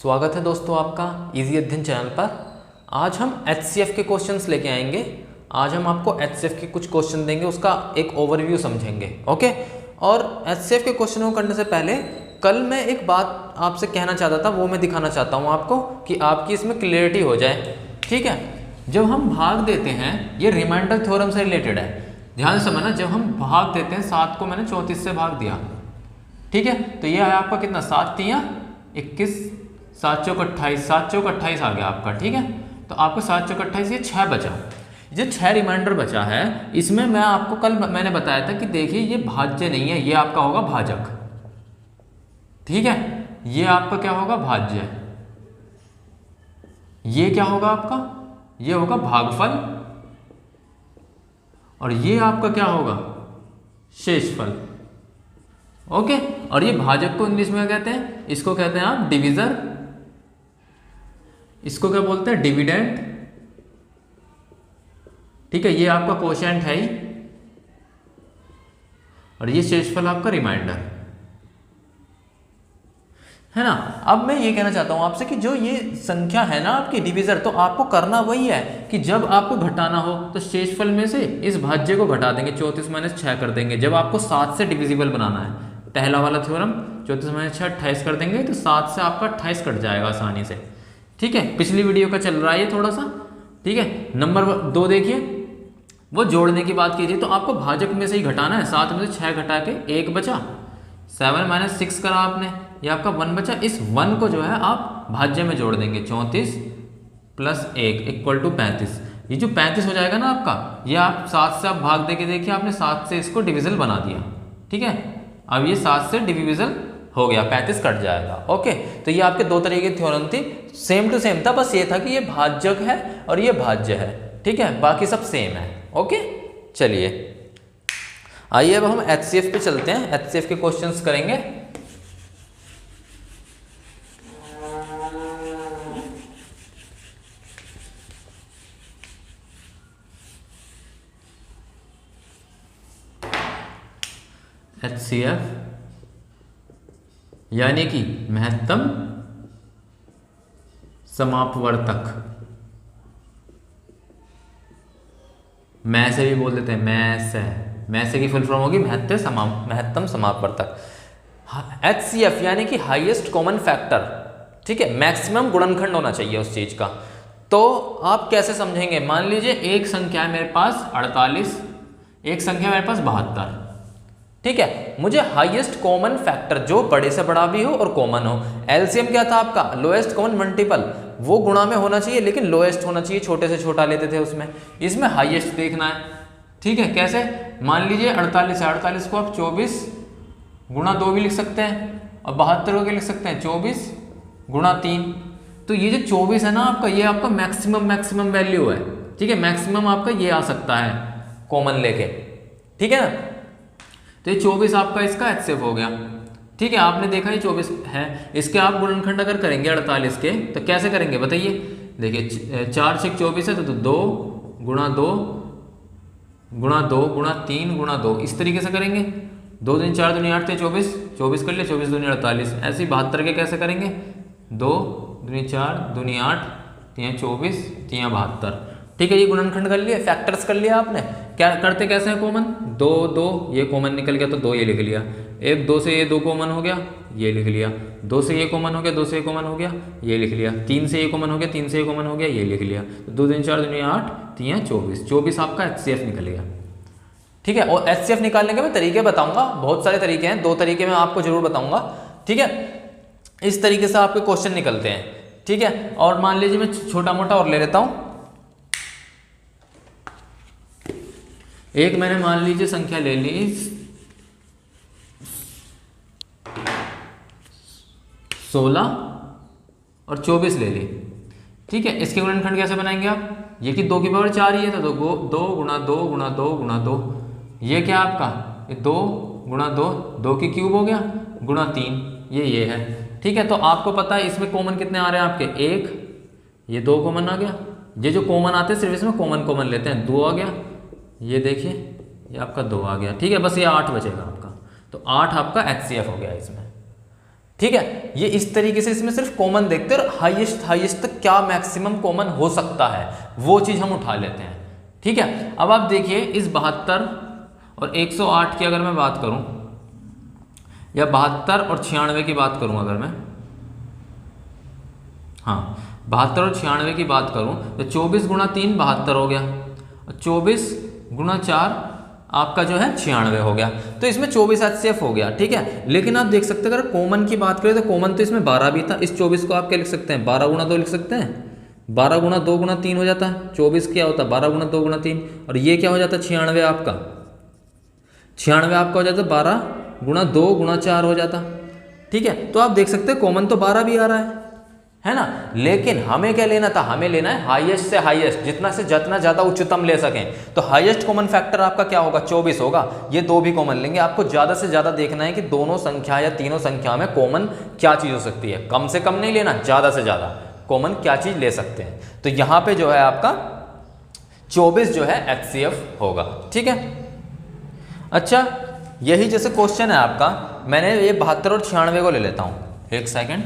स्वागत है दोस्तों आपका इजी अध्ययन चैनल पर। आज हम HCF के क्वेश्चंस लेके आएंगे। आज हम आपको HCF के कुछ क्वेश्चन देंगे, उसका एक ओवरव्यू समझेंगे। ओके, और HCF के क्वेश्चन को करने से पहले कल मैं एक बात आपसे कहना चाहता था, वो मैं दिखाना चाहता हूँ आपको कि आपकी इसमें क्लियरिटी हो जाए। ठीक है, जब हम भाग देते हैं, ये रिमाइंडर थ्योरम से रिलेटेड है, ध्यान से समझना। जब हम भाग देते हैं, 7 को मैंने 34 से भाग दिया, ठीक है, तो ये है आपका कितना, 7 तियां 21, 7 चौक 28, 7 चौक 28 आ गया आपका। ठीक है, तो आपको 7 चौक 28, ये 6 बचा। जो 6 रिमाइंडर बचा है, इसमें मैं आपको कल मैंने बताया था कि देखिए ये भाज्य नहीं है, ये आपका होगा भाजक। ठीक है, ये आपका क्या होगा, भाज्य। ये क्या होगा आपका, ये होगा भागफल, और ये आपका क्या होगा, शेषफल। ओके, और ये भाजक को इंग्लिश में क्या कहते हैं, इसको कहते हैं आप डिविजर, इसको क्या बोलते हैं, डिविडेंड। ठीक है, ये आपका कोशेंट है ही, और ये शेषफल आपका रिमाइंडर है ना। अब मैं ये कहना चाहता हूं आपसे कि जो ये संख्या है ना आपकी डिविजर, तो आपको करना वही है कि जब आपको घटाना हो तो शेषफल में से इस भाज्य को घटा देंगे, 34 - 6 कर देंगे। जब आपको 7 से डिविजिबल बनाना है, पहला वाला थ्योरम, 34 - 6 28 कर देंगे, तो 7 से आपका 28 कट जाएगा आसानी से। ठीक है, पिछली वीडियो का चल रहा है ये थोड़ा सा। ठीक है, नंबर 2 देखिए, वो जोड़ने की बात कीजिए, तो आपको भाजक में से ही घटाना है। 7 में से 6 घटा के 1 बचा, 7 - 6 करा आपने, ये आपका 1 बचा। इस 1 को जो है आप भाज्य में जोड़ देंगे, 34 + 1 = 35। ये जो 35 हो जाएगा ना आपका, ये आप 7 से आप भाग दे के देखिए, आपने 7 से इसको डिविजल बना दिया। ठीक है, अब ये 7 से डिविजल हो गया, 35 कट जाएगा। ओके, तो ये आपके 2 तरीके की थ्योरम थी, सेम टू सेम था, बस ये था कि ये भाजक है और ये भाज्य है। ठीक है, बाकी सब सेम है। ओके, चलिए आइए अब हम HCF पे चलते हैं, HCF के क्वेश्चंस करेंगे। HCF यानी कि महत्तम समापवर्तक, मैं से भी बोल देते हैं, मैं से की फुल फॉर्म होगी महत्तम समापवर्तक। HCF यानी कि हाईएस्ट कॉमन फैक्टर। ठीक है, मैक्सिमम गुणनखंड होना चाहिए उस चीज का। तो आप कैसे समझेंगे, मान लीजिए एक संख्या है मेरे पास 48, एक संख्या मेरे पास 72। ठीक है, मुझे हाईएस्ट कॉमन फैक्टर जो बड़े से बड़ा भी हो और कॉमन हो। एलसीएम क्या था आपका, लोएस्ट कॉमन मल्टीपल, वो गुणा में होना चाहिए लेकिन लोएस्ट होना चाहिए, छोटे से छोटा लेते थे उसमें। इसमें हाईएस्ट देखना है। ठीक है, कैसे, मान लीजिए 48 है, 48 को आप 24 × 2 भी लिख सकते हैं, और 72 को लिख सकते हैं 24 × 3। तो ये जो 24 है ना आपका, ये आपका मैक्सिमम वैल्यू है। ठीक है, मैक्सिमम आपका ये आ सकता है कॉमन लेके। ठीक है ना, तो ये 24 आपका इसका HCF हो गया। ठीक है, आपने देखा ये 24 है, इसके आप गुणनखंड अगर करेंगे 48 के, तो कैसे करेंगे बताइए। देखिए 4 × 24 है, तो 2 × 2 × 2 × 3 × 2, इस तरीके से करेंगे। 2 दूनी 4 दूनी 8 थे 24, 24 कर लिया, 24 दूनी 48। ऐसे ही 72 के कैसे करेंगे, 2 दूनी 4 दूनी 8 3 24 3 72। ठीक है, ये गुणनखंड कर लिया, फैक्टर्स कर लिया आपने। क्या करते कैसे हैं, कॉमन 2 2, ये कॉमन निकल गया तो 2 ये लिख लिया, एक 2 से ये 2 कॉमन हो गया, ये लिख लिया, 2 से ये कॉमन हो गया, 2 से ये कॉमन हो गया, ये लिख लिया, 3 से ये कॉमन हो गया, 3 से ये कॉमन हो गया, ये लिख लिया। 2 दूनी 4 दूनी 8 3 24, 24 आपका HCF निकल गया। ठीक है, और HCF निकालने के मैं तरीके बताऊंगा, बहुत सारे तरीके हैं, 2 तरीके मैं आपको जरूर बताऊंगा। ठीक है, इस तरीके से आपके क्वेश्चन निकलते हैं। ठीक है, और मान लीजिए मैं छोटा मोटा और ले लेता हूं। एक मैंने मान लीजिए संख्या ले ली 16 और 24 ले ली। ठीक है, इसके गुणनखंड कैसे बनाएंगे आप, ये कि 2 की पावर 4 ही है, तो 2 × 2 × 2 × 2, ये क्या आपका, ये 2 × 2, 2 की क्यूब हो गया, गुणा 3, ये है। ठीक है, तो आपको पता है इसमें कॉमन कितने आ रहे हैं आपके, 1, ये 2 कॉमन आ गया। ये जो कॉमन आते हैं सिर्फ इसमें कॉमन लेते हैं, 2 आ गया, ये देखिए ये आपका 2 आ गया। ठीक है, बस ये 8 बचेगा आपका, तो 8 आपका HCF हो गया इसमें। ठीक है, ये इस तरीके से इसमें सिर्फ कॉमन देखते हैं और हाईएस्ट तक क्या मैक्सिमम कॉमन हो सकता है वो चीज हम उठा लेते हैं। ठीक है, अब आप देखिए इस 72 और 108 की अगर मैं बात करूं, या 72 और 96 की बात करूं, अगर मैं, हाँ 72 और 96 की बात करूं तो 24 गुणा 3 72 हो गया, 24 गुणा 4 आपका जो है 96 हो गया। तो इसमें 24 HCF हो गया। ठीक है, लेकिन आप देख सकते हैं अगर कॉमन की बात करें तो कॉमन तो इसमें 12 भी था। इस 24 को आप क्या लिख सकते हैं, 12 गुणा 2 लिख सकते हैं, 12 गुणा 2 गुणा 3 हो जाता है। 24 क्या होता है, 12 गुणा 2 गुणा 3, और ये क्या हो जाता है 96 आपका, 96 आपका हो जाता है 12 गुणा 2 गुणा 4 हो जाता। ठीक है, तो आप देख सकते हैं कॉमन तो 12 भी आ रहा है ना, लेकिन हमें क्या लेना था, हमें लेना है हाईएस्ट से हाईएस्ट, जितना से जितना ज़्यादा उच्चतम ले सकें। तो हाईएस्ट कॉमन फैक्टर आपका क्या होगा, 24 होगा। ये दो भी कॉमन लेंगे, आपको ज़्यादा से ज़्यादा देखना है कि दोनों संख्या या तीनों संख्या में कॉमन क्या चीज़ हो सकती है। कम से कम नहीं लेना, ज़्यादा से ज़्यादा कॉमन क्या चीज़ ले सकते हैं। तो यहाँ पे जो है आपका 24 जो है HCF होगा। ठीक है, अच्छा यही जैसे क्वेश्चन है आपका, मैंने ये 72 और 96 को ले लेता हूँ, एक सेकेंड,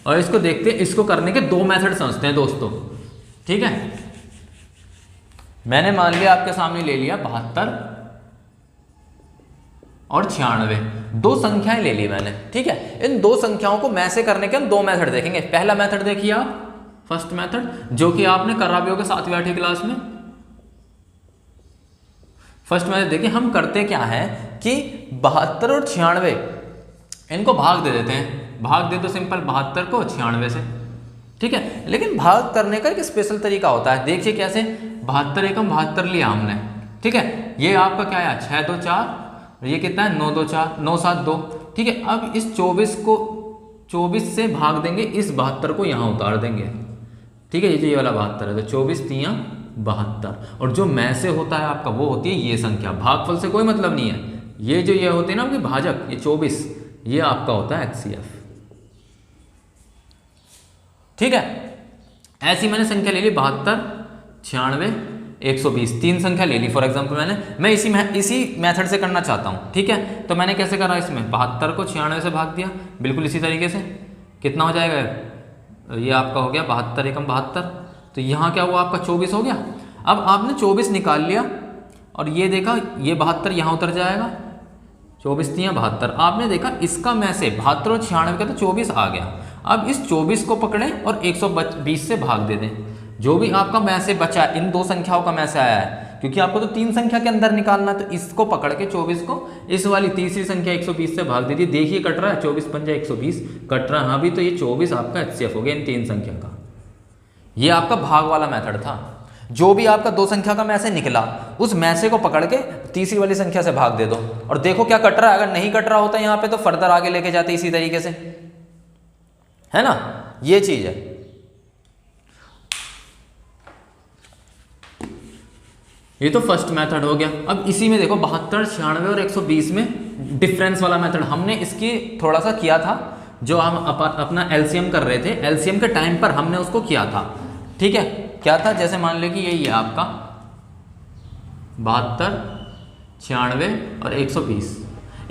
और इसको देखते हैं। इसको करने के दो मेथड समझते हैं दोस्तों। ठीक है, मैंने मान लिया आपके सामने ले लिया 72 और 96, दो संख्याएं ले ली मैंने। ठीक है, इन दो संख्याओं को मैसे करने के हम दो मेथड देखेंगे। पहला मेथड देखिए आप, फर्स्ट मेथड, जो कि आपने करा भी होगा 7वीं 8वीं क्लास में। फर्स्ट मेथड देखिए, हम करते क्या है कि 72 और 96 इनको भाग दे देते हैं। भाग दे दो सिंपल 72 को 96 से। ठीक है, लेकिन भाग करने का एक स्पेशल तरीका होता है। देखिए कैसे, 72 एकम 72 लिया हमने। ठीक है, ये आपका क्या है 6 2 4, ये कितना है 9 2 4 9 7 2। ठीक है, अब इस 24 को 24 से भाग देंगे, इस 72 को यहाँ उतार देंगे। ठीक है, ये वाला 72 है, तो 24 3 72, और जो में से होता है आपका वो होती है ये संख्या। भागफल से कोई मतलब नहीं है, ये जो ये होते हैं ना आपके भाजक, ये 24, ये आपका होता है HCF। ठीक है, ऐसी मैंने संख्या ले ली 72 96 120, तीन संख्या ले ली फॉर एग्जांपल मैंने। मैं इसी मेथड से करना चाहता हूं। ठीक है, तो मैंने कैसे करा, इसमें 72 को 96 से भाग दिया, बिल्कुल इसी तरीके से। कितना हो जाएगा, ये आपका हो गया 72 एकम 72, तो यहाँ क्या हुआ आपका 24 हो गया। अब आपने 24 निकाल लिया और ये देखा, ये 72 यहाँ उतर जाएगा, 24 3 72। आपने देखा इसका में से 72 और 96 का तो 24 आ गया। अब इस 24 को पकड़ें और 120 से भाग दे दें। जो भी आपका में से बचा, इन दो संख्याओं का में से आया है, क्योंकि आपको तो तीन संख्या के अंदर निकालना, तो इसको पकड़ के 24 को इस वाली तीसरी संख्या 120 से भाग दे दी। देखिए कट रहा है, 24 पंजा 120 कट रहा है। हाँ भी, तो ये 24 आपका HCF हो गया इन तीन संख्या का। ये आपका भाग वाला मेथड था। जो भी आपका दो संख्या का मैसे निकला, उस मैसे को पकड़ के तीसरी वाली संख्या से भाग दे दो और देखो क्या कट रहा है। अगर नहीं कट रहा होता यहाँ पे तो फर्दर आगे लेके जाते इसी तरीके से, है ना, ये चीज है। ये तो फर्स्ट मेथड हो गया। अब इसी में देखो 72 96 और 120 में डिफरेंस वाला मेथड हमने इसकी थोड़ा सा किया था, जो हम अपना LCM कर रहे थे। LCM के टाइम पर हमने उसको किया था। ठीक है, क्या था, जैसे मान लो कि यही है आपका 72 96 और 120।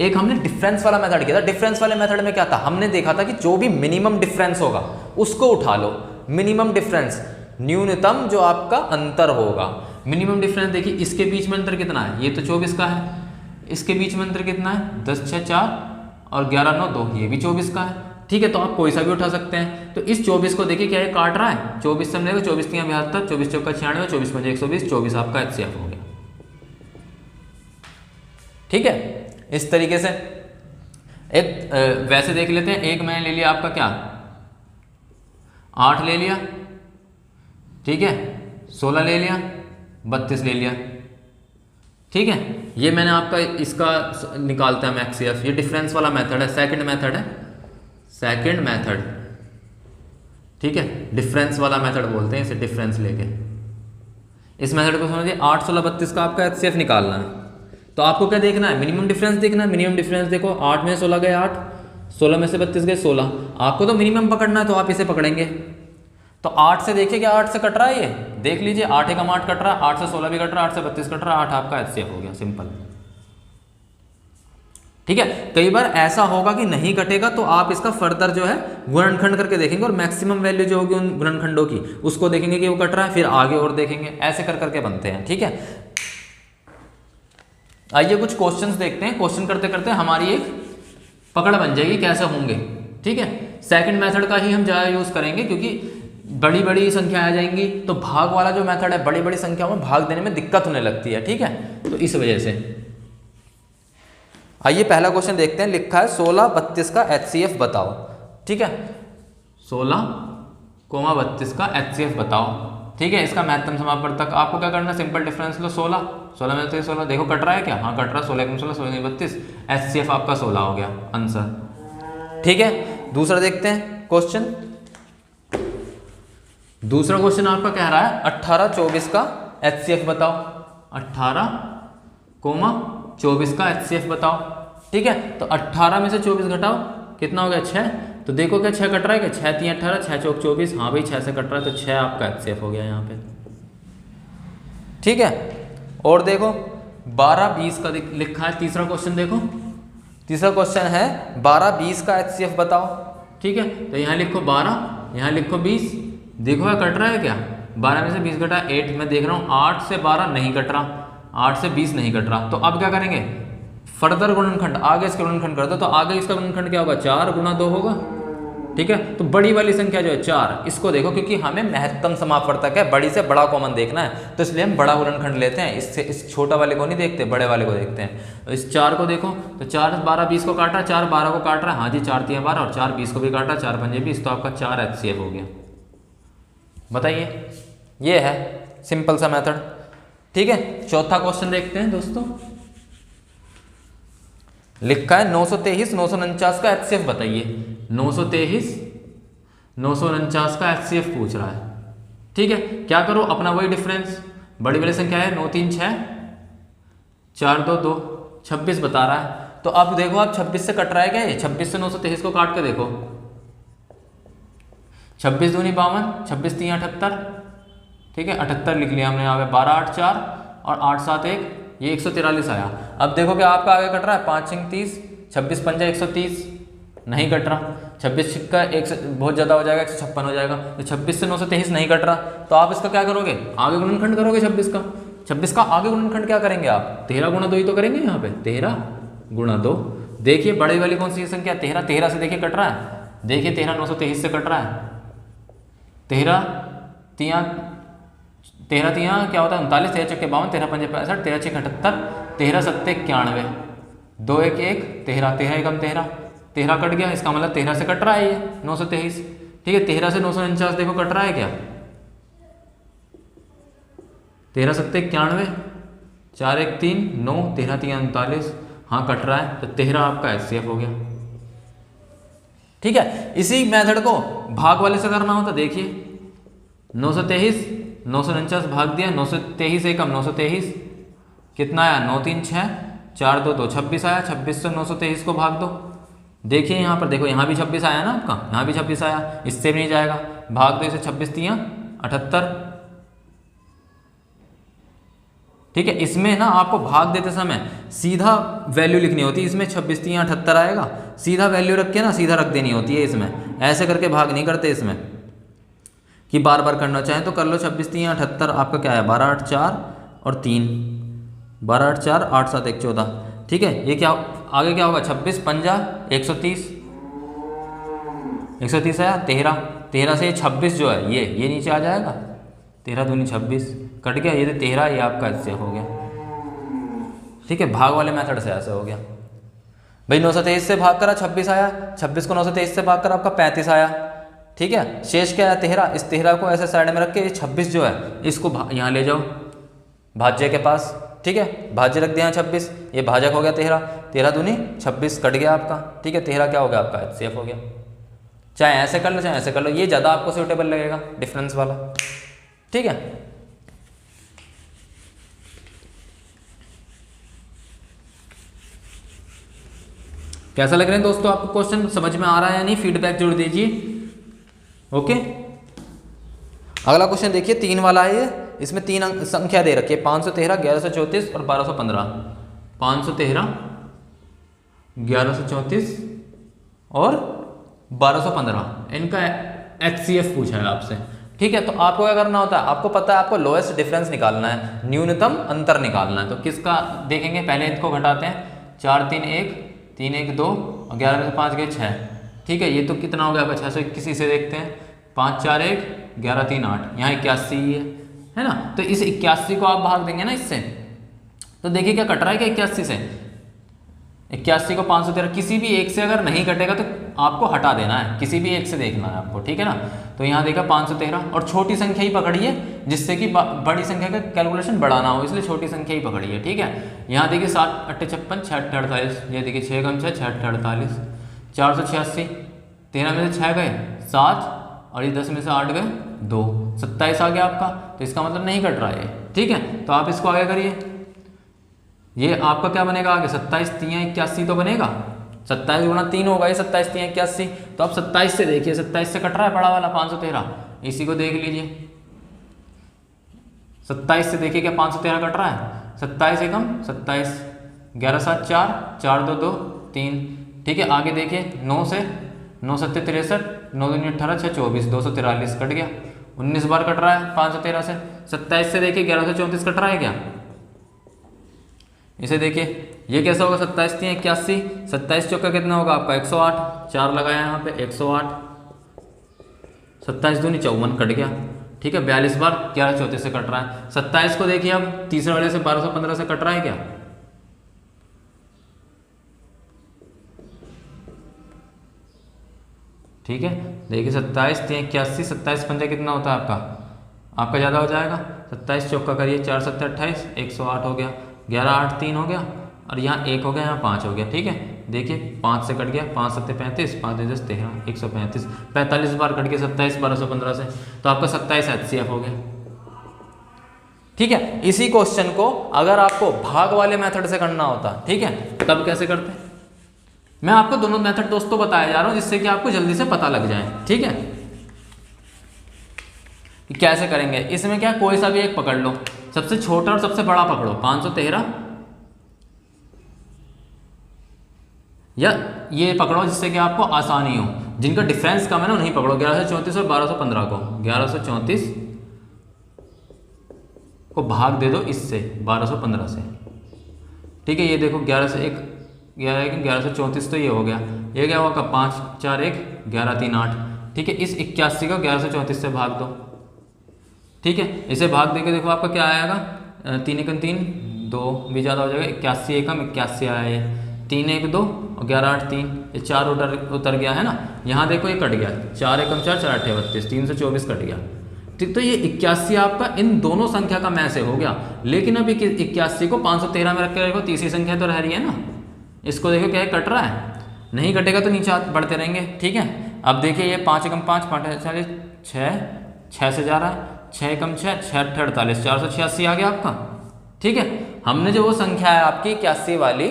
एक हमने डिफरेंस वाला मेथड किया था। डिफरेंस वाले मेथड में क्या था, हमने देखा था कि जो भी मिनिमम डिफरेंस होगा उसको उठा लो। मिनिमम डिफरेंस, न्यूनतम जो आपका अंतर होगा। मिनिमम डिफरेंस देखिए, इसके बीच में अंतर कितना है, ये तो 24 का है। इसके बीच में अंतर कितना है, 10 6 4 और 11 9 2, ये भी 24 का है। ठीक है, तो आप कोई सा भी उठा सकते हैं। तो इस 24 को देखिए क्या ये काट रहा है, 24 से हमने 24 3 72, 24 चौका 96, 24 5 120, 24 आपका HCF हो गया। ठीक है, इस तरीके से एक वैसे देख लेते हैं। एक मैंने ले लिया आपका क्या 8 ले लिया, ठीक है, 16 ले लिया, 32 ले लिया। ठीक है, ये मैंने आपका इसका निकालता है HCF। ये डिफरेंस वाला मेथड है, सेकंड मेथड है, सेकंड मेथड। ठीक है, डिफरेंस वाला मेथड बोलते हैं इसे, डिफरेंस लेके। इस मेथड को समझिए, 8 16 32 का आपका HCF निकालना है। तो आपको क्या देखना है, मिनिमम डिफरेंस देखना है। मिनिमम डिफरेंस देखो, 8 में 16 गए 8, 16 में से 32 गए 16। आपको तो मिनिमम पकड़ना है, तो आप इसे पकड़ेंगे। तो 8 से देखिए क्या 8 से कट रहा है, ये देख लीजिए 8 एकम 8 कट रहा है, 8 से 16 भी कट रहा है, 8 से 32 कट रहा है, 8 आपका HCF हो गया, सिंपल। ठीक है। कई बार ऐसा होगा कि नहीं कटेगा तो आप इसका फर्दर जो है गुणनखंड करके देखेंगे और मैक्सिमम वैल्यू जो होगी उन गुणनखंडों की उसको देखेंगे कि वो कट रहा है, फिर आगे और देखेंगे, ऐसे कर करके बनते हैं। ठीक है, आइए कुछ क्वेश्चंस देखते हैं। क्वेश्चन करते करते हमारी एक पकड़ बन जाएगी कैसे होंगे। ठीक है, सेकंड मेथड का ही हम ज़्यादा यूज़ करेंगे क्योंकि बड़ी बड़ी संख्या आ जाएंगी तो भाग वाला जो मेथड है बड़ी बड़ी संख्या में भाग देने में दिक्कत होने लगती है। ठीक है, तो इस वजह से आइए पहला क्वेश्चन देखते हैं। लिखा है 16/32 का HCF बताओ। ठीक है, 16,32 का HCF बताओ। ठीक है, इसका महत्तम समापवर्तक आपको क्या करना है, सिंपल डिफरेंस लो, 16 में तो 16 देखो कट रहा है क्या, हाँ कट रहा है, 16 16 16 32, HCF आपका 16 हो गया आंसर। ठीक है, दूसरा देखते हैं क्वेश्चन। दूसरा क्वेश्चन आपका कह रहा है 18/24 का HCF बताओ। 18,24 का HCF बताओ। ठीक है, तो 18 में से 24 घटाओ कितना हो गया 6। तो देखो क्या 6 कट रहा है क्या, 6 3 18, 6 चौक 24, हाँ भाई 6 से कट रहा है तो 6 आपका HCF हो गया यहाँ पे। ठीक है, और देखो 12/20 का लिखा है। तीसरा क्वेश्चन देखो, तीसरा क्वेश्चन है 12/20 का HCF बताओ। ठीक है, तो यहाँ लिखो 12, यहाँ लिखो 20, देखो क्या कट रहा है क्या, 12 में से 20 घटा 8, मैं देख रहा हूँ 8 से 12 नहीं कट रहा, 8 से 20 नहीं कट रहा। तो अब क्या करेंगे, फर्दर गुणनखंड आगे इसका गुणनखंड कर दो, तो आगे इसका गुणनखंड क्या होगा, 4 गुणा 2 होगा। ठीक है, तो बड़ी वाली संख्या जो है 4, इसको देखो क्योंकि हमें महत्तम समापवर्तक है, बड़ी से बड़ा कॉमन देखना है, तो इसलिए हम बड़ा गुणनखंड लेते हैं, इससे इस छोटा वाले को नहीं देखते, बड़े वाले को देखते हैं। तो इस 4 को देखो, तो 4 12 20 को काटा, 4 12 को काट रहा है, हाँ जी 4 3 12 और 4 20 को भी काटा, 4 5 20, तो आपका 4 HCF हो गया। बताइए, ये है सिंपल सा मेथड। ठीक है, चौथा क्वेश्चन देखते हैं दोस्तों। लिखा है 923 949 का HCF बताइए। 923 949 का HCF पूछ रहा है। ठीक है, क्या करो, अपना वही डिफरेंस, बड़ी वाली संख्या है 9 3 6 4 2 2, 26 बता रहा है। तो अब देखो आप 26 से कट रहा है क्या, ये 26 से 923 को काट के देखो, 26 दूनी 52, 26 3 78। ठीक है, 78 लिख लिया हमने यहाँ पे, 12 8 4 और 8 7 1, ये 143 आया। अब देखो कि आपका आगे कट रहा है 5 5 30, 26 5 130 नहीं कट रहा, 26 छिक्का बहुत ज़्यादा हो जाएगा, 156 हो जाएगा। तो 26 से 923 नहीं कट रहा, तो आप इसका क्या करोगे, आगे गुणनखंड करोगे 26 का आगे गुणनखंड क्या करेंगे आप, 13 गुणा 2 ही तो करेंगे यहाँ पे, 13 गुणा 2। देखिए बड़े वाली कौन सी संख्या, 13, 13 से देखिए कट रहा है, देखिए 13 923 से कट रहा है, 13 3 क्या होता है 39, 13 चक्के 52, 13 5 65, 13 6 78, 13 7 91, 2 1 1 13, 13 एकम 13, 13 कट गया, इसका मतलब 13 से कट रहा है ये 923। ठीक है, 13 से 949 देखो कट रहा है क्या, 13 7 91, 4 1 3 9, 13 3 39, हाँ कट रहा है, तो 13 आपका HCF हो गया। ठीक है, इसी मेथड को भाग वाले से करना हो तो देखिए 923 949 भाग दिया, 923 एकम 923 कितना आया, 9 3 6 4 2 2, 26 आया, 26 से 923 को भाग दो। देखिए यहाँ पर देखो, यहाँ भी 26 आया ना आपका, यहाँ भी 26 आया, इससे भी नहीं जाएगा, भाग दो इसे, 26 3 78। ठीक है, इसमें ना आपको भाग देते समय सीधा वैल्यू लिखनी होती है, इसमें 26 3 78 आएगा, सीधा वैल्यू रख के ना सीधा रख देनी होती है इसमें, ऐसे करके भाग नहीं करते इसमें कि बार बार करना चाहें तो कर लो। 26 3 78 आपका क्या है, 12 8 4 और 3, 12 8 4 8 7 1 14। ठीक है, ये क्या आगे क्या होगा, 26 5 130, 130 आया, 13 से 26 जो है ये नीचे आ जाएगा, 13 दूनी 26 कट गया, ये 13, ये आपका इससे हो गया। ठीक है, भाग वाले मेथड से ऐसे हो गया भाई, 923 से भाग करा 26 आया, 26 को 923 से भाग कर आपका 35 आया। ठीक है, शेष क्या है 13, इस 13 को ऐसे साइड में रख के ये 26 जो है इसको यहाँ ले जाओ भाज्य के पास। ठीक है, भाज्य रख दिया 26, ये भाजक हो गया 13, 13 दूनी 26 कट गया आपका। ठीक है, 13 क्या हो गया आपका HCF हो गया। चाहे ऐसे कर लो चाहे ऐसे कर लो, ये ज़्यादा आपको सूटेबल लगेगा डिफरेंस वाला। ठीक है, कैसा लग रहा है दोस्तों आपको, क्वेश्चन समझ में आ रहा है या नहीं, फीडबैक जरूर दीजिए। ओके, अगला क्वेश्चन देखिए 3 वाला है ये, इसमें 3 संख्या दे रखी है, 513 1134 और 1215। 513 1134 और 1215 इनका HCF पूछा है आपसे। ठीक है, तो आपको क्या करना होता है, आपको पता है आपको लोएस्ट डिफरेंस निकालना है, न्यूनतम अंतर निकालना है। तो किसका देखेंगे, पहले इनको घटाते हैं, 4 3 1 3 1 2 और 11 में से 5 गए 6। ठीक है, ये तो कितना हो गया आपका 621 से देखते हैं, 5 4 1 11 3 8, यहाँ 81 है ना। तो इस 81 को आप भाग देंगे ना इससे, तो देखिए क्या कट रहा है क्या 81 से, 81 को 513, किसी भी एक से अगर नहीं कटेगा तो आपको हटा देना है, किसी भी एक से देखना है आपको। ठीक है ना, तो यहाँ देखा 513 और छोटी संख्या ही पकड़िए जिससे कि बड़ी संख्या का कैलकुलेशन बढ़ाना हो, इसलिए छोटी संख्या ही पकड़िए। ठीक है, यहाँ देखिए 7 8 56 6 8 48, ये देखिए 6 कम 6 6 8 48, 486, 13 में से 6 गए 7 और ये 10 में से 8 गए 2, 27 आ गया आपका। तो इसका मतलब नहीं कट रहा है। ठीक है, तो आप इसको आगे करिए, ये आपका क्या बनेगा आगे, 27 3 81 तो बनेगा, 27 गुणा 3 होगा ये 27 3 81। तो आप 27 से देखिए, 27 से कट रहा है बड़ा वाला 513, इसी को देख लीजिए, 27 से देखिए क्या 513 कट रहा है, 27 एकम 27, 11 7 4 4 2 2 3। ठीक है, आगे देखिए 9 से 9 7 63, 9 2 18 6 24, 243 कट गया, 19 बार कट रहा है 513 से। 27 से देखिए 1134 कट रहा है क्या, इसे देखिए ये कैसा होगा, 27 3 81, 27 चौका कितना होगा आपका 108, 4 लगाया यहाँ पे 108, 27 दूनी 54 कट गया। ठीक है, 42 बार 11 34 से कट रहा है। 27 को देखिए अब तीसरे वाले से 1215 से कट रहा है क्या, ठीक है देखिए 27 3 81, 27 पंजा कितना होता है आपका ज़्यादा हो जाएगा, 27 चौका करिए 4 7 28, 108 हो गया, 11 8 3 हो गया और यहाँ 1 हो गया, यहाँ 5 हो गया। ठीक है, देखिए 5 से कट गया, 5 7 35, 5 10 13, 135, 45 बार कट गया 27 1215 से, तो आपका 27 HCF हो गया। ठीक है, इसी क्वेश्चन को अगर आपको भाग वाले मेथड से करना होता, ठीक है, तब कैसे करते हैं, मैं आपको दोनों मेथड दोस्तों बताया जा रहा हूं जिससे कि आपको जल्दी से पता लग जाए। ठीक है, कि कैसे करेंगे, इसमें क्या कोई सा भी एक पकड़ लो, सबसे छोटा और सबसे बड़ा पकड़ो, 513 या ये पकड़ो जिससे कि आपको आसानी हो, जिनका डिफरेंस कम है ना उन्हीं पकड़ो, 1134 और 1215 को, 1134 को भाग दे दो इससे 1215 से। ठीक है, ये देखो 11 से 1 1134 तो ये हो गया, ये क्या होगा 5 4 1 11 3 8। ठीक है, इस 81 को 1134 से भाग दो। ठीक है, इसे भाग देके देखो आपका क्या आएगा, 3 1 3 2 भी ज़्यादा हो जाएगा, 81 एकम 81 आया ये, 3 1 2 और 11 8 3, ये 4 उतर गया है ना, यहाँ देखो ये कट गया, 4 एकम 4 4 8 32, 324 कट गया। ठीक, तो ये 81 आपका इन दोनों संख्या का में से हो गया, लेकिन अब 81 को 513 में रख के देखो, तीसरी संख्या तो रह रही है ना, इसको देखो क्या है कट रहा है, नहीं कटेगा तो नीचे बढ़ते रहेंगे। ठीक है, अब देखिए ये 5 एकम 5 5 40 6 से जा रहा है, 6 एकम 6 6 48, 486 आ गया आपका। ठीक है, हमने जो वो संख्या है आपकी 81 वाली,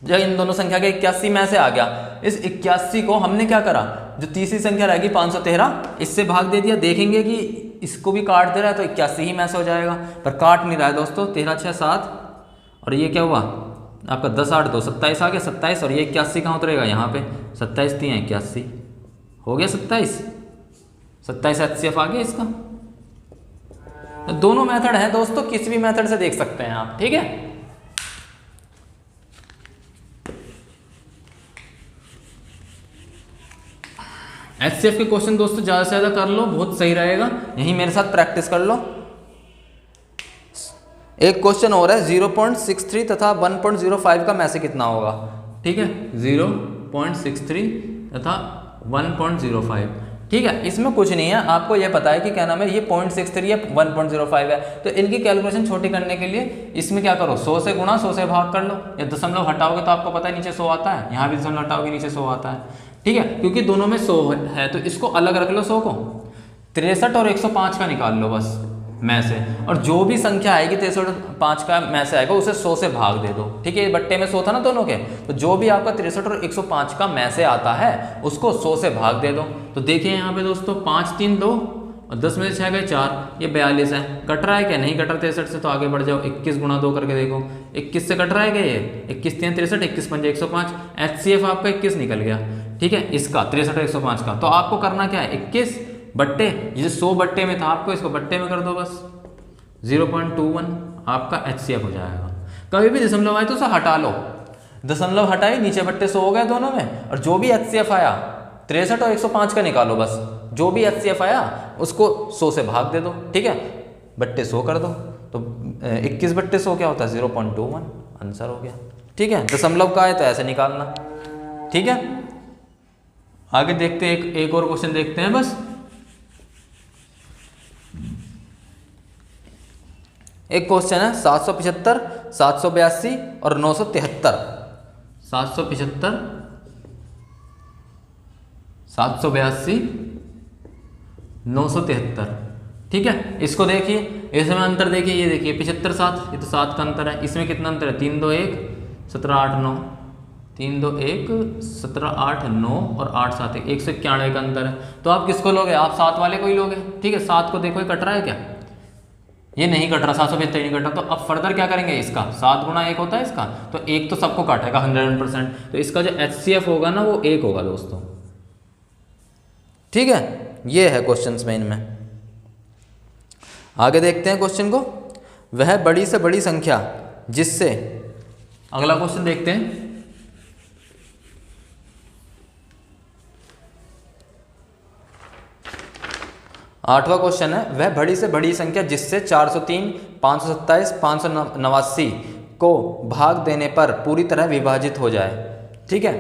जब इन दोनों संख्या के 81 में से आ गया, इस 81 को हमने क्या करा, जो तीसरी संख्या रहेगी 513, इससे भाग दे दिया। देखेंगे कि इसको भी काट दे रहा है तो 81 ही में से हो जाएगा, पर काट नहीं रहा है दोस्तों, 13 6 7 और ये क्या हुआ आपका 10 8 2 27 आ गया, 27 और ये 81 कहाँ उतरेगा यहाँ पे, 27 3 81 हो गया, 27 HCF आ गया इसका। तो दोनों मेथड है दोस्तों, किसी भी मेथड से देख सकते हैं आप। ठीक है, HCF के क्वेश्चन दोस्तों ज़्यादा से ज़्यादा कर लो, बहुत सही रहेगा, यहीं मेरे साथ प्रैक्टिस कर लो। एक क्वेश्चन और है, 0.63 तथा 1.05 का में से कितना होगा। ठीक है, 0.63 तथा 1.05। ठीक है, इसमें कुछ नहीं है, आपको ये पता है कि क्या नाम है, ये 0.63 या 1.05 है, तो इनकी कैलकुलेशन छोटी करने के लिए इसमें क्या करो, 100 से गुणा 100 से भाग कर लो, या दशमलव हटाओगे तो आपको पता है नीचे 100 आता है, यहाँ भी दशमलव हटाओगे नीचे 100 आता है। ठीक है, क्योंकि दोनों में 100 है तो इसको अलग रख लो, 100 को 63 और 105 का निकाल लो बस में से, और जो भी संख्या आएगी 63 और 5 का में से आएगा उसे 100 से भाग दे दो। ठीक है, बट्टे में 100 था ना दोनों के, तो जो भी आपका 63 और 105 का में से आता है उसको 100 से भाग दे दो। तो देखिए यहाँ पे दोस्तों 5 3 2 और 10 में से 6 गए 4, ये 42 है। कट रहा है क्या? नहीं कट रहा 63 से, तो आगे बढ़ जाओ। 21 गुणा 2 करके देखो, 21 से कट रहा है क्या? ये 21 3 63, 21 5 105, HCF आपका 21 निकल गया। ठीक है, इसका 63 और 105 का। तो आपको करना क्या है, 21 बट्टे, ये 100 बट्टे में था, आपको इसको बट्टे में कर दो बस, 0.21 आपका HCF हो जाएगा। कभी भी दशमलव आए तो उसे हटा लो, दशमलव हटाए, नीचे बट्टे 100 हो गए दोनों में, और जो भी HCF आया 63 और 105 का निकालो बस, जो भी HCF आया उसको 100 से भाग दे दो। ठीक है, बट्टे 100 कर दो, तो 21 बट्टे 100 क्या होता है? 0.21, आंसर हो गया। ठीक है, दशमलव का है तो ऐसे निकालना। ठीक है, आगे देखते हैं, एक और क्वेश्चन देखते हैं बस। एक क्वेश्चन है 775, 782 और 973। 775, 782, 973। ठीक है, इसको देखिए, इसमें अंतर देखिए, ये देखिए 75 7, ये तो 7 का अंतर है। इसमें कितना अंतर है? 3 2 1 17 8 9, 3 2 1 17 8 9 और 8 7 1, 191 का अंतर है। तो आप किसको लोगे? आप 7 वाले को ही लोगे। ठीक है, 7 को देखो ये कट रहा है क्या? ये नहीं कट रहा, 775 नहीं कट रहा। तो अब फर्दर क्या करेंगे, इसका 7 गुणा 1 होता है इसका, तो 1 तो सबको काटेगा 100%, तो इसका जो HCF होगा ना वो 1 होगा दोस्तों। ठीक है, ये है क्वेश्चन में इनमें। आगे देखते हैं क्वेश्चन को। वह बड़ी से बड़ी संख्या जिससे, अगला क्वेश्चन देखते हैं। आठवां क्वेश्चन है, वह बड़ी से बड़ी संख्या जिससे 403, 527, 589 को भाग देने पर पूरी तरह विभाजित हो जाए। ठीक है,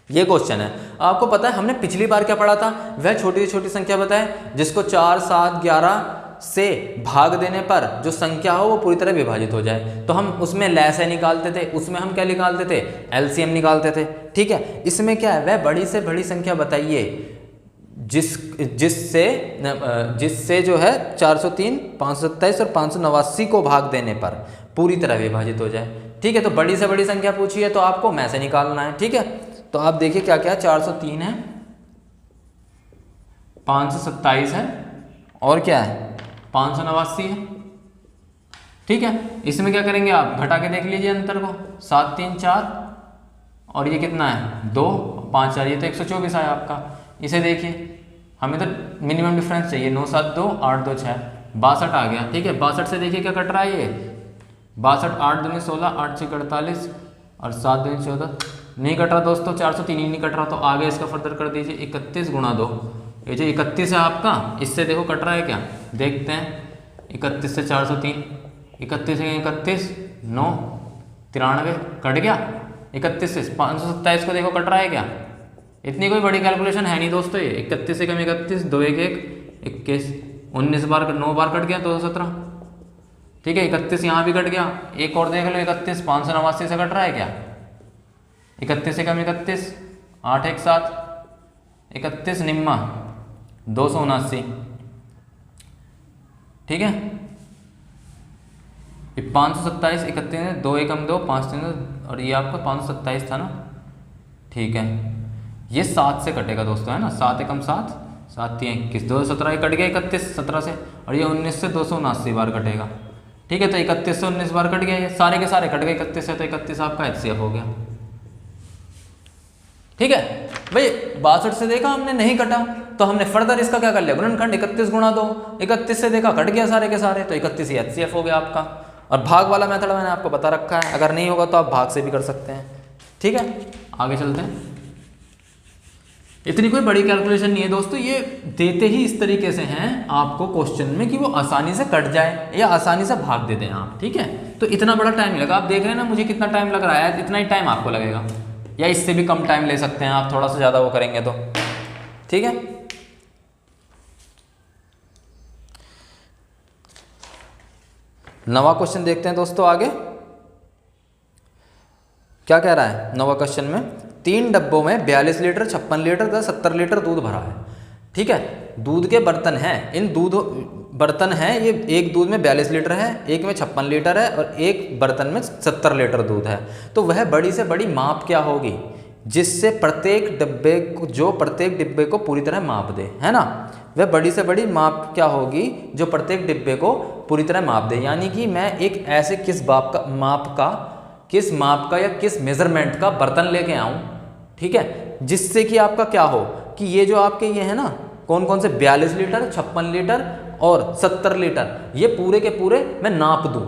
ये क्वेश्चन है। आपको पता है हमने पिछली बार क्या पढ़ा था? वह छोटी से छोटी संख्या बताए जिसको 4, 7, 11 से भाग देने पर जो संख्या हो वो पूरी तरह विभाजित हो जाए। तो हम उसमें लैसे निकालते थे, उसमें हम क्या निकालते थे? LCM निकालते थे। ठीक है, इसमें क्या है? वह बड़ी से बड़ी संख्या बताइए जिससे जो है 403, 527 और 589 को भाग देने पर पूरी तरह विभाजित हो जाए। ठीक है, तो बड़ी से बड़ी संख्या पूछी है तो आपको में से निकालना है। ठीक है, तो आप देखिए क्या क्या है, 403 है, 527 है, और क्या है? 589 है। ठीक है, इसमें क्या करेंगे आप? घटा के देख लीजिए अंतर को, 7 3 4 और ये कितना है? 2 5 4, ये तो 124 आया आपका। इसे देखिए, हमें तो मिनिमम डिफरेंस चाहिए, 9 7 2 8 2 6, 62 आ गया। ठीक है, 62 से देखिए क्या कट रहा है? ये 62, 8 दूनी 16, 8 6 48 और 7 दूनी 14, नहीं कट रहा दोस्तों, 403 ही नहीं कट रहा। तो आगे इसका फर्दर कर दीजिए, 31 गुणा 2, ये जो 31 है आपका, इससे देखो कट रहा है क्या? देखते हैं, 31 से 403, 31 से 31 9 93 कट गया। 31 से 527 को देखो कट रहा है क्या? इतनी कोई बड़ी कैलकुलेशन है नहीं दोस्तों ये। 31 से कम 31, 2 1 1 21, 19 बार 9 बार कट गया, 217। ठीक है, 31 यहाँ भी कट गया। एक और देख लो, 31 589 से कट रहा है क्या? 31 से कम 31, 8 1 7, 31 निम्मा 279। ठीक है, 527, 31 2 1 2 5 3, और ये आपका 527 था ना। ठीक है, ये 7 से कटेगा दोस्तों, है ना, 7 1 7, 7 3 21, 217 कट गया 31 17 से, और ये 19 से 279 बार कटेगा। ठीक है, तो 31 से 19 बार कट गया, ये सारे के सारे कट गए 31 से, तो 31 आपका HCF हो गया। ठीक है भाई, 62 से देखा हमने नहीं कटा, तो हमने फर्दर इसका क्या कर लिया? गुणनखंड 31 गुणा 2, 31 से देखा कट गया सारे के सारे, तो 31 ही HCF हो गया आपका। और भाग वाला मेथड मैंने आपको बता रखा है, अगर नहीं होगा तो आप भाग से भी कर सकते हैं। ठीक है, आगे चलते हैं। इतनी कोई बड़ी कैलकुलेशन नहीं है दोस्तों, ये देते ही इस तरीके से हैं आपको क्वेश्चन में कि वो आसानी से कट जाए या आसानी से भाग देते हैं आप। ठीक है, तो इतना बड़ा टाइम नहीं लगा। आप देख रहे हैं ना मुझे कितना टाइम लग रहा है, इतना ही टाइम आपको लगेगा, या इससे भी कम टाइम ले सकते हैं आप, थोड़ा सा ज़्यादा वो करेंगे तो। ठीक है, नवा क्वेश्चन देखते हैं दोस्तों। आगे क्या कह रहा है नवा क्वेश्चन में? 3 डब्बों में 42 लीटर, 56 लीटर तथा 70 लीटर दूध भरा है। ठीक है, दूध के बर्तन हैं, इन दूध बर्तन हैं, ये एक दूध में 42 लीटर है, एक में 56 लीटर है और एक बर्तन में 70 लीटर दूध है। तो वह बड़ी से बड़ी माप क्या होगी? जिससे प्रत्येक डिब्बे को पूरी तरह माप दे, है ना। वह बड़ी से बड़ी माप क्या होगी, जो प्रत्येक डिब्बे को पूरी तरह माप दे। यानी कि मैं एक ऐसे किस माप का या किस मेजरमेंट का बर्तन लेके आऊं, ठीक है, जिससे कि आपका क्या हो कि ये जो आपके ये है ना कौन कौन से 42 लीटर, 56 लीटर और 70 लीटर, ये पूरे के पूरे मैं नाप दूं,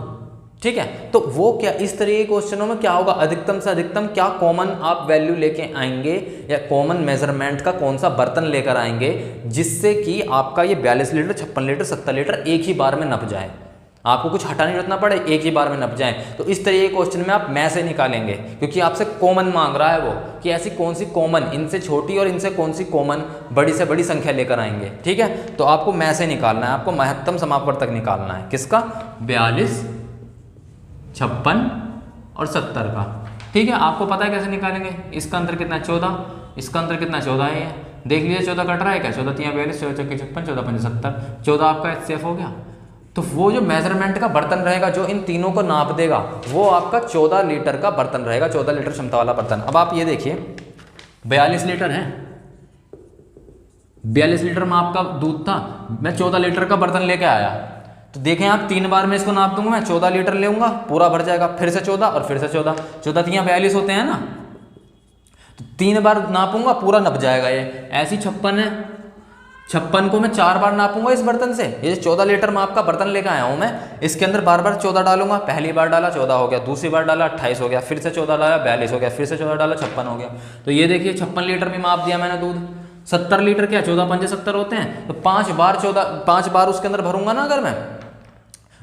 ठीक है। तो वो क्या इस तरह के क्वेश्चनों में क्या होगा, अधिकतम से अधिकतम क्या कॉमन आप वैल्यू लेके आएंगे या कॉमन मेजरमेंट का कौन सा बर्तन लेकर आएंगे जिससे कि आपका ये 42 लीटर, 56 लीटर, 70 लीटर एक ही बार में नप जाए, आपको कुछ हटाने नहीं रखना पड़े, एक ही बार में नप जाए। तो इस तरह के क्वेश्चन में आप में से निकालेंगे, क्योंकि आपसे कॉमन मांग रहा है वो कि ऐसी कौन सी कॉमन, इनसे छोटी और इनसे कौन सी कॉमन बड़ी से बड़ी संख्या लेकर आएंगे, ठीक है। तो आपको में से निकालना है, आपको महत्तम समापवर्तक निकालना है, किसका, 42, 56 और 70 का, ठीक है। आपको पता है कैसे निकालेंगे, इसका अंतर कितना है 14, इसका अंतर कितना 14 है, ये देख लीजिए 14 कट रहा है क्या, 14 3 42, 14 चौके 56, 14 5 70, 14 आपका HCF हो गया। तो वो जो मेजरमेंट का बर्तन रहेगा जो इन तीनों को नाप देगा वो आपका 14 लीटर का बर्तन रहेगा, 14 लीटर क्षमता वाला बर्तन। अब आप ये देखिए 42 लीटर है, 42 लीटर माप का दूध था, मैं 14 लीटर का बर्तन लेके आया, तो देखें आप 3 बार में इसको नाप दूंगा, मैं 14 लीटर लेऊंगा, पूरा भर जाएगा, फिर से 14 और फिर से 14, 14 3 42 होते हैं ना, तो 3 बार नापूंगा पूरा नप जाएगा। ये ऐसी 56 है, 56 को मैं 4 बार नापूंगा इस बर्तन से, ये 14 लीटर माप का बर्तन लेकर आया हूं मैं, इसके अंदर बार बार 14 डालूंगा, पहली बार डाला 14 हो गया, दूसरी बार डाला 28 हो गया, फिर से 14 डाला 42 हो गया, फिर से 14 डाला 56 हो गया। तो ये देखिए 56 लीटर में माप दिया मैंने दूध, 70 लीटर क्या 14 पंजे 70 होते हैं, तो 5 बार उसके अंदर भरूंगा ना, अगर मैं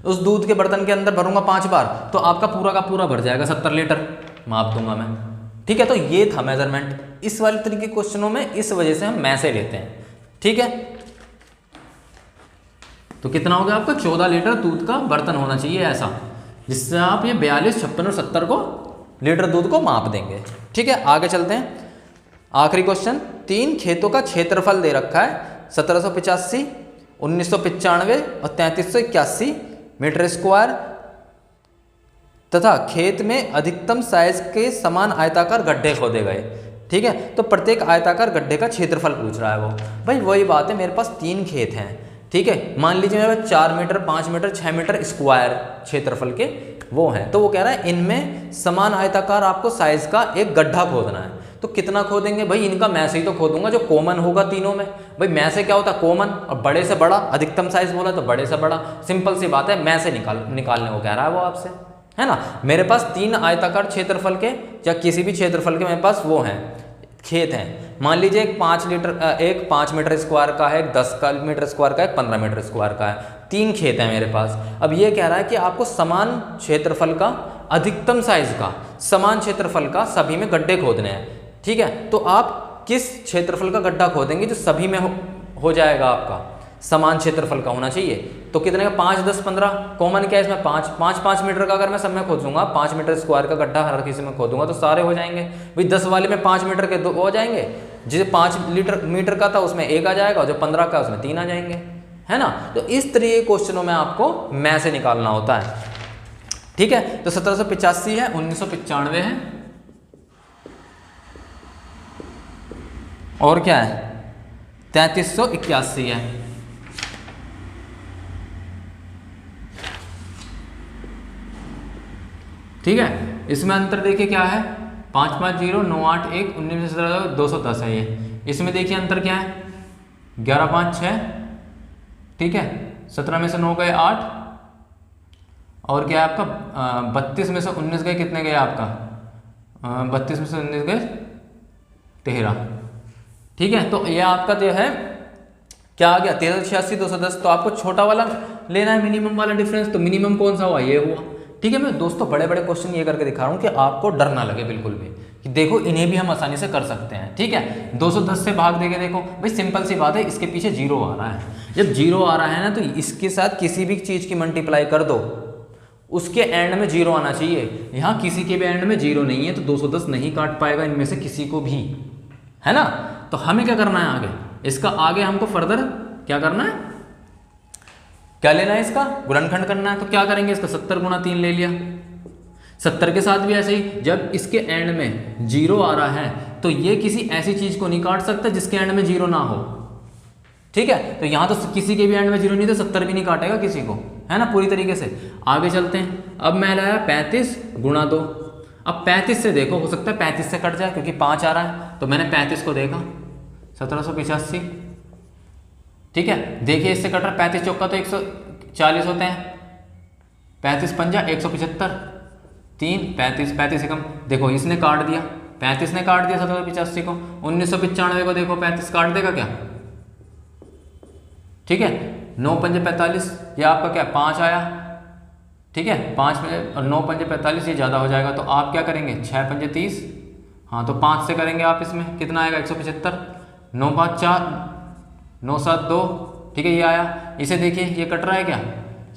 उस दूध के बर्तन के अंदर भरूंगा 5 बार, तो आपका पूरा का पूरा भर जाएगा, 70 लीटर माप दूंगा मैं, ठीक है। तो ये था मेजरमेंट, इस वाले तरीके के क्वेश्चनों में इस वजह से हम में से लेते हैं, ठीक है। तो कितना हो गया आपका 14 लीटर दूध का बर्तन होना चाहिए ऐसा, जिससे आप ये 42, 56 और 70 को लीटर दूध को माप देंगे, ठीक है। आगे चलते हैं, आखिरी क्वेश्चन, 3 खेतों का क्षेत्रफल दे रखा है 1785, 1995 और 3381 मीटर स्क्वायर तथा खेत में अधिकतम साइज के समान आयताकार गड्ढे खोदे गए, ठीक है। तो प्रत्येक आयताकार गड्ढे का क्षेत्रफल पूछ रहा है वो, भाई वही बात है, मेरे पास 3 खेत हैं, ठीक है। मान लीजिए मेरे पास 4 मीटर, 5 मीटर, 6 मीटर स्क्वायर क्षेत्रफल के वो हैं, तो वो कह रहा है इनमें समान आयताकार आपको साइज का एक गड्ढा खोदना है। तो कितना खोदेंगे भाई, इनका मैं से ही तो खोदूंगा जो कॉमन होगा तीनों में, भाई मैं से क्या होता है कॉमन, और बड़े से बड़ा, अधिकतम साइज बोला तो बड़े से बड़ा, सिंपल सी बात है, मैं से निकालने को कह रहा है वो आपसे, है ना। मेरे पास 3 आयताकार क्षेत्रफल के या किसी भी क्षेत्रफल के मेरे पास वो हैं खेत हैं, मान लीजिए एक 5 मीटर स्क्वायर का है, एक 10 मीटर स्क्वायर का है, एक 15 मीटर स्क्वायर का है, 3 खेत हैं मेरे पास। अब ये कह रहा है कि आपको समान क्षेत्रफल का, अधिकतम साइज का, समान क्षेत्रफल का सभी में गड्ढे खोदने हैं, ठीक है। तो आप किस क्षेत्रफल का गड्ढा खोदेंगे जो सभी में हो जाएगा, आपका समान क्षेत्रफल का होना चाहिए। तो कितने का, 5, 10, 15, कॉमन क्या है इसमें 5 मीटर का अगर मैं सब में खोदूंगा, 5 मीटर स्क्वायर का गड्ढा हर किसी में खोदूंगा तो सारे हो जाएंगे भाई। 10 वाले में 5 मीटर के 2 हो जाएंगे, जिसे 5 मीटर का था उसमें 1 आ जाएगा, और जो 15 का उसमें 3 आ जाएंगे, है ना। तो इस तरह के क्वेश्चनों में आपको में से निकालना होता है, ठीक है। तो 1785 है, 1995 है, और क्या है 3381 है, ठीक है। इसमें अंतर देखिए क्या है, 550 981 19 210 है ये। इसमें देखिए अंतर क्या है, 11 5 6, ठीक है, 17 में से 9 गए 8, और क्या है आपका 32 में से 19 गए, कितने गए आपका 32 में से 19 गए 13, ठीक है। तो ये आपका जो है क्या आ गया 1386 210। तो आपको छोटा वाला लेना है, मिनिमम वाला डिफरेंस, तो मिनिमम कौन सा हुआ, ये हुआ, ठीक है। मैं दोस्तों बड़े बड़े क्वेश्चन ये करके दिखा रहा हूँ कि आपको डर ना लगे बिल्कुल भी, कि देखो इन्हें भी हम आसानी से कर सकते हैं, ठीक है। 210 से भाग देके देखो भाई, सिंपल सी बात है, इसके पीछे 0 आ रहा है, जब 0 आ रहा है ना तो इसके साथ किसी भी चीज़ की मल्टीप्लाई कर दो, उसके एंड में 0 आना चाहिए। यहाँ किसी के भी एंड में 0 नहीं है, तो 210 नहीं काट पाएगा इनमें से किसी को भी, है ना। तो हमें क्या करना है आगे, इसका आगे हमको फर्दर क्या करना है, क्या लेना है, इसका गुणनखंड करना है। तो क्या करेंगे, इसका 70 गुणा 3 ले लिया, 70 के साथ भी ऐसे ही, जब इसके एंड में 0 आ रहा है तो ये किसी ऐसी चीज को नहीं काट सकता जिसके एंड में 0 ना हो। ठीक है, तो यहाँ तो किसी के भी एंड में 0 नहीं, तो 70 भी नहीं काटेगा किसी को, है ना, पूरी तरीके से। आगे चलते हैं। अब मैं लाया 35 गुणा 2। अब 35 से देखो, हो सकता है 35 से कट जाए क्योंकि 5 आ रहा है, तो मैंने 35 को देखा 1785। ठीक है, देखिए इससे कट रहा है, 35 चौका तो 140 होते हैं, 35 पंजा 175, 3 35 35 कम, देखो इसने काट दिया, 35 ने काट दिया 1785 को। 1995 को देखो 35 काट देगा क्या? ठीक है, 9 पंजे 45, ये आपका क्या 5 आया। ठीक है, 5 में और 9 पंजे 45, ये ज़्यादा हो जाएगा, तो आप क्या करेंगे 6 पंजे 30, हाँ तो 5 से करेंगे आप, इसमें कितना आएगा 175, 9 5 4, 9 7 2। ठीक है, ये आया। इसे देखिए ये कट रहा है क्या,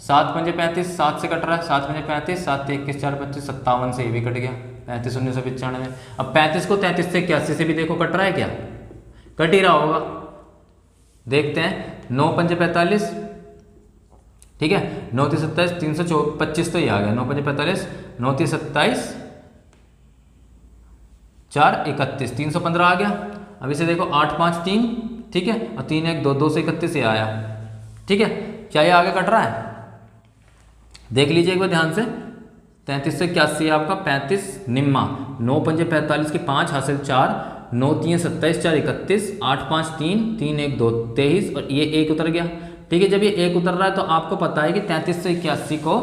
7 पंजे 35, 7 से कट रहा है, 7 पंजे 35, 7 21 4 25, 57 से ये भी कट गया, 35 1995। अब 35 को 33 से 81 से भी देखो कट रहा है क्या, कट ही रहा होगा। देखते हैं, 9 पंजे 45, ठीक है, 9 3 27, 325 तो ये आ गया, 9 पंजे 45, 9 3 27, 4 31, 315 आ गया। अब इसे देखो 8 5 3, ठीक है, और 3 1 2, 2 से 31 ये आया। ठीक है, क्या ये आगे कट रहा है? देख लीजिए एक बार ध्यान से, 33 से 81 आपका 35 निम्मा, 9 पंजे 45 की 5 हासिल 4, 9 3 27, 4 31, 8 5 3, 3 1 2 23, और ये 1 उतर गया। ठीक है, जब ये 1 उतर रहा है तो आपको पता है कि 33 से 81 को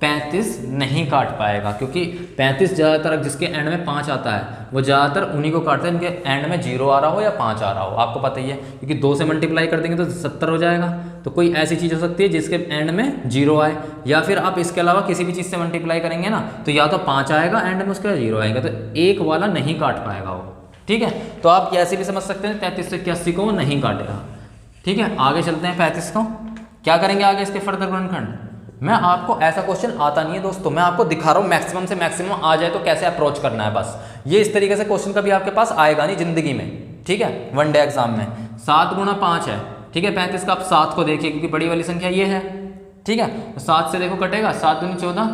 35 नहीं काट पाएगा, क्योंकि 35 ज़्यादातर जिसके एंड में 5 आता है वो ज़्यादातर उन्हीं को काटते हैं इनके एंड में 0 आ रहा हो या 5 आ रहा हो, आपको पता ही है, क्योंकि 2 से मल्टीप्लाई कर देंगे तो 70 हो जाएगा। तो कोई ऐसी चीज़ हो सकती है जिसके एंड में 0 आए, या फिर आप इसके अलावा किसी भी चीज़ से मल्टीप्लाई करेंगे ना, तो या तो 5 आएगा एंड में उसका 0 आएगा, तो 1 वाला नहीं काट पाएगा वो। ठीक है, तो आप ऐसे भी समझ सकते हैं 33 से 81 को वो नहीं काटेगा। ठीक है, आगे चलते हैं। 35 को क्या करेंगे आगे इसके फर्दर गुणनखंड? मैं आपको ऐसा क्वेश्चन आता नहीं है दोस्तों, मैं आपको दिखा रहा हूँ मैक्सिमम से मैक्सिमम आ जाए तो कैसे अप्रोच करना है बस। ये इस तरीके से क्वेश्चन कभी आपके पास आएगा नहीं जिंदगी में। ठीक है, वन डे एग्जाम में 7 गुणा 5 है। ठीक है, 35 का आप 7 को देखिए क्योंकि बड़ी वाली संख्या ये है। ठीक है, तो 7 से देखो कटेगा, 7 दूनी 14,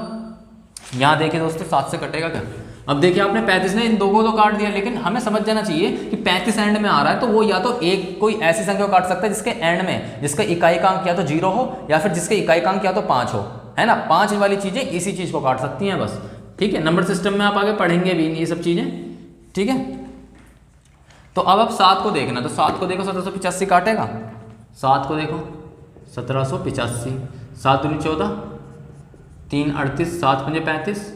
यहाँ देखिए दोस्तों 7 से कटेगा क्या? अब देखिए आपने 35 ने इन दो को तो काट दिया, लेकिन हमें समझ जाना चाहिए कि 35 एंड में आ रहा है तो वो या तो एक कोई ऐसी संख्या को काट सकता है जिसके एंड में जिसका इकाई का अंक या तो 0 हो या फिर जिसके इकाई का अंक या तो 5 हो, है ना। 5 वाली चीजें इसी चीज को काट सकती हैं बस। ठीक है, नंबर सिस्टम में आप आगे पढ़ेंगे भी ये सब चीजें। ठीक है, तो अब आप 7 को देखना, तो 7 को देखो 1785 काटेगा। 7 को देखो 1785, 7 दूनी 14, 3 38, 7 पंजे 35,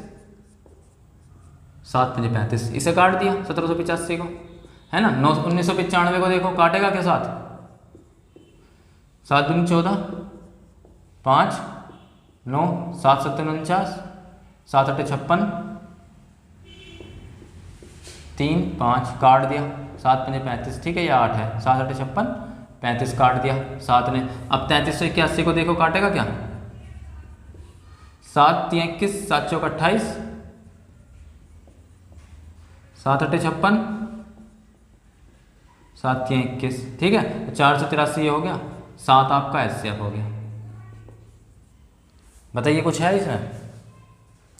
7 पंजे 35, इसे काट दिया 1785 को, है ना। 1995 को देखो काटेगा क्या? 7 दूनी 14, 5 9, 7 7 49, 7 8 56, 3 5 काट दिया, 7 पंजे 35। ठीक है, ये 8 है, 7 8 56, 35 काट दिया 7 ने। अब 33 से 81 को देखो काटेगा क्या? 7 3 21, 7 चौक 28, 7 8 56, 7 3 21। ठीक है, 483 ये हो गया, 7 आपका एचसीएफ हो गया। बताइए कुछ है इसमें?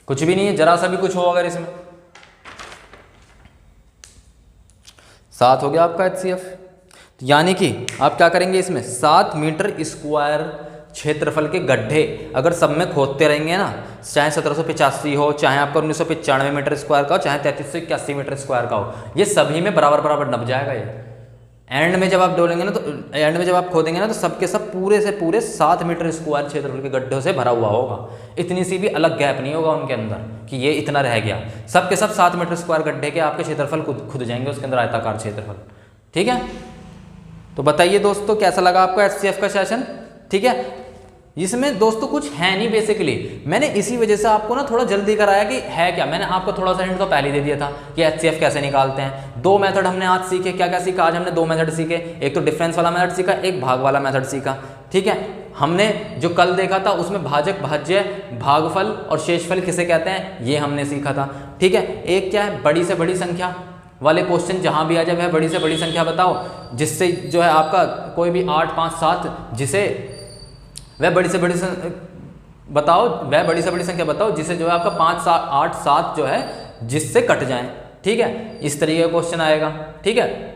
कुछ भी नहीं है, जरा सा भी कुछ हो अगर इसमें। 7 हो गया आपका एचसीएफ। यानी कि आप क्या करेंगे इसमें 7 मीटर स्क्वायर क्षेत्रफल के गड्ढे अगर सब में खोदते रहेंगे ना, चाहे 1785 हो, चाहे आपका 1995 मीटर स्क्वायर का हो, चाहे 33 से 81 मीटर स्क्वायर का हो, ये सभी में बराबर बराबर नप जाएगा ये। एंड में जब आप डोलेंगे ना, तो एंड में जब आप खोदेंगे ना, तो सबके सब पूरे से पूरे 7 मीटर स्क्वायर क्षेत्रफल के गड्ढों से भरा हुआ होगा। इतनी सी भी अलग गैप नहीं होगा उनके अंदर कि ये इतना रह गया। सबके सब 7 मीटर स्क्वायर गड्ढे के आपके क्षेत्रफल खुद जाएंगे उसके अंदर, आयताकार क्षेत्रफल। ठीक है, तो बताइए दोस्तों कैसा लगा आपको एचसीएफ का सेशन? ठीक है, इसमें दोस्तों कुछ है नहीं बेसिकली, मैंने इसी वजह से आपको ना थोड़ा जल्दी कराया कि है क्या। मैंने आपको थोड़ा सा हिंट तो पहले ही दे दिया था कि एचसीएफ कैसे निकालते हैं। 2 मेथड हमने आज सीखे। क्या क्या सीखा आज हमने? 2 मेथड सीखे। एक तो डिफरेंस वाला मेथड सीखा, एक भाग वाला मेथड सीखा। ठीक है, हमने जो कल देखा था उसमें भाजक, भाज्य, भागफल और शेषफल किसे कहते हैं ये हमने सीखा था। ठीक है, एक क्या है बड़ी से बड़ी संख्या वाले क्वेश्चन, जहां भी आ जाए वह बड़ी से बड़ी संख्या बताओ, जिससे जो है आपका कोई भी 8 5 7 जिसे वह बड़ी से बड़ी बताओ, वह बड़ी से बड़ी संख्या बताओ जिसे जो है आपका 5 7 8 7 जो है जिससे कट जाए। ठीक है, इस तरीके का क्वेश्चन आएगा। ठीक है,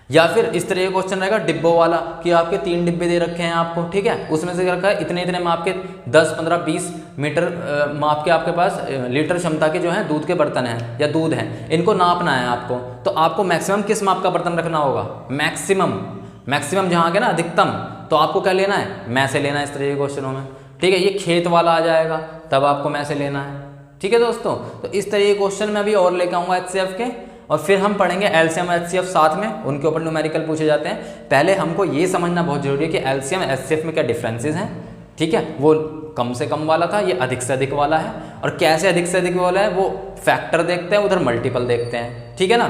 या फिर इस तरह का क्वेश्चन रहेगा डिब्बों वाला कि आपके 3 डिब्बे दे रखे हैं आपको, ठीक है, उसमें से रखा है इतने इतने माप के 10, 15, 20 मीटर माप के आपके पास लीटर क्षमता के जो है दूध के बर्तन हैं या दूध हैं, इनको नापना है आपको। तो आपको मैक्सिमम किस माप का बर्तन रखना होगा? मैक्सिमम जहाँ के ना अधिकतम, तो आपको क्या लेना है? मैं से लेना है इस तरह के क्वेश्चनों में। ठीक है, ये खेत वाला आ जाएगा तब आपको मैं से लेना है। ठीक है दोस्तों, तो इस तरह के क्वेश्चन मैं अभी और लेकर आऊँगा HCF के, और फिर हम पढ़ेंगे एलसीएम और एचसीएफ साथ में, उनके ऊपर न्यूमेरिकल पूछे जाते हैं। पहले हमको ये समझना बहुत जरूरी है कि एलसीएम एचसीएफ में क्या डिफरेंसेस हैं। ठीक है, वो कम से कम वाला था, ये अधिक से अधिक वाला है। और कैसे अधिक से अधिक वाला है, वो फैक्टर देखते हैं, उधर मल्टीपल देखते हैं। ठीक है ना,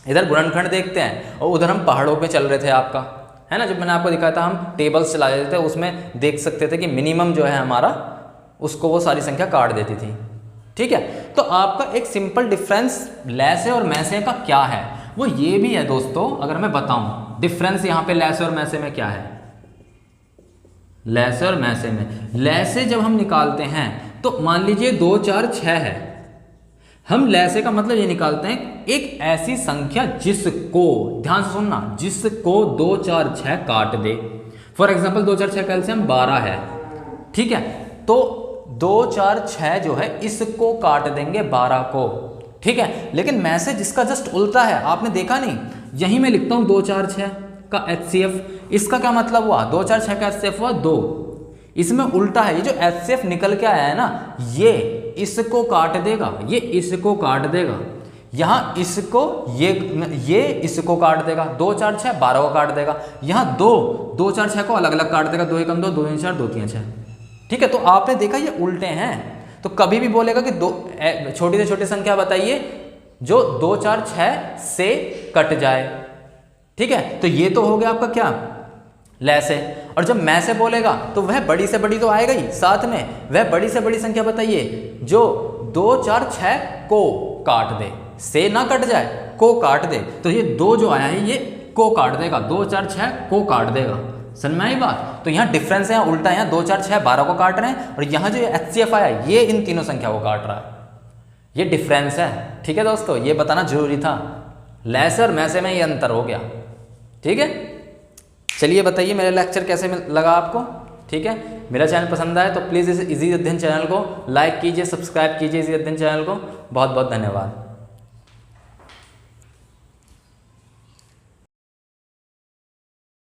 इधर गुणनखंड देखते हैं और उधर हम पहाड़ों पे चल रहे थे आपका, है ना, जब मैंने आपको दिखाया था हम टेबल्स चला देते थे, उसमें देख सकते थे कि मिनिमम जो है हमारा, उसको वो सारी संख्या काट देती थी। ठीक है, तो आपका एक सिंपल डिफरेंस लैसे और मैसे का क्या है, वो ये भी है दोस्तों। अगर मैं बताऊं डिफरेंस यहाँ पे लैसे और मैसे में क्या है, लैसे और मैसे में, लैसे जब हम निकालते हैं तो मान लीजिए 2, 4, 6 है, हम लैसे का मतलब ये निकालते हैं एक ऐसी संख्या जिसको, ध्यान से सुनना, जिसको 2, 4, 6 काट दे। फॉर एग्जाम्पल 2, 4, 6 का एलसीएम 12 है। ठीक है, तो 2, 4, 6 जो है इसको काट देंगे 12 को। ठीक है, लेकिन मैसे जिसका जस्ट उल्टा है, आपने देखा नहीं, यही मैं लिखता हूं 2, 4, 6 का HCF, इसका क्या मतलब हुआ? 2, 4, 6 का HCF हुआ 2, इसमें उल्टा है। ये जो HCF निकल के आया है ना, ये इसको काट देगा, ये इसको काट देगा, यहाँ इसको ये इसको काट देगा, 2, 4, 6 12 को काट देगा, यहाँ 2, 4, 6 को अलग अलग काट देगा, 2, 1, 2, 2, 3, 4, 2, 3, 6। ठीक है, तो आपने देखा ये उल्टे हैं। तो कभी भी बोलेगा कि छोटी से छोटी संख्या बताइए जो 2, 4, 6 से कट जाए। ठीक है, तो ये तो हो गया आपका क्या, लैसे। और जब मैं से बोलेगा तो वह बड़ी से बड़ी तो आएगा ही साथ में, वह बड़ी से बड़ी संख्या बताइए जो 2, 4, 6 को काट दे, से ना कट जाए, को काट दे। तो ये 2 जो आया है ये को काट देगा, 2, 4, 6 को काट देगा। समझ में आई बात? तो यहाँ डिफरेंस है, यहाँ उल्टा है, यहाँ 2, 4, 6 12 को काट रहे हैं, और यहाँ जो HCF आया ये इन तीनों संख्या को काट रहा है, ये डिफरेंस है। ठीक है दोस्तों, ये बताना जरूरी था, लैसे और मैसे में ये अंतर हो गया। ठीक है, चलिए बताइए मेरा लेक्चर कैसे लगा आपको। ठीक है, मेरा चैनल पसंद आए तो प्लीज़ इस इजी अध्ययन चैनल को लाइक कीजिए, सब्सक्राइब कीजिए इजी अध्ययन चैनल को। बहुत बहुत धन्यवाद।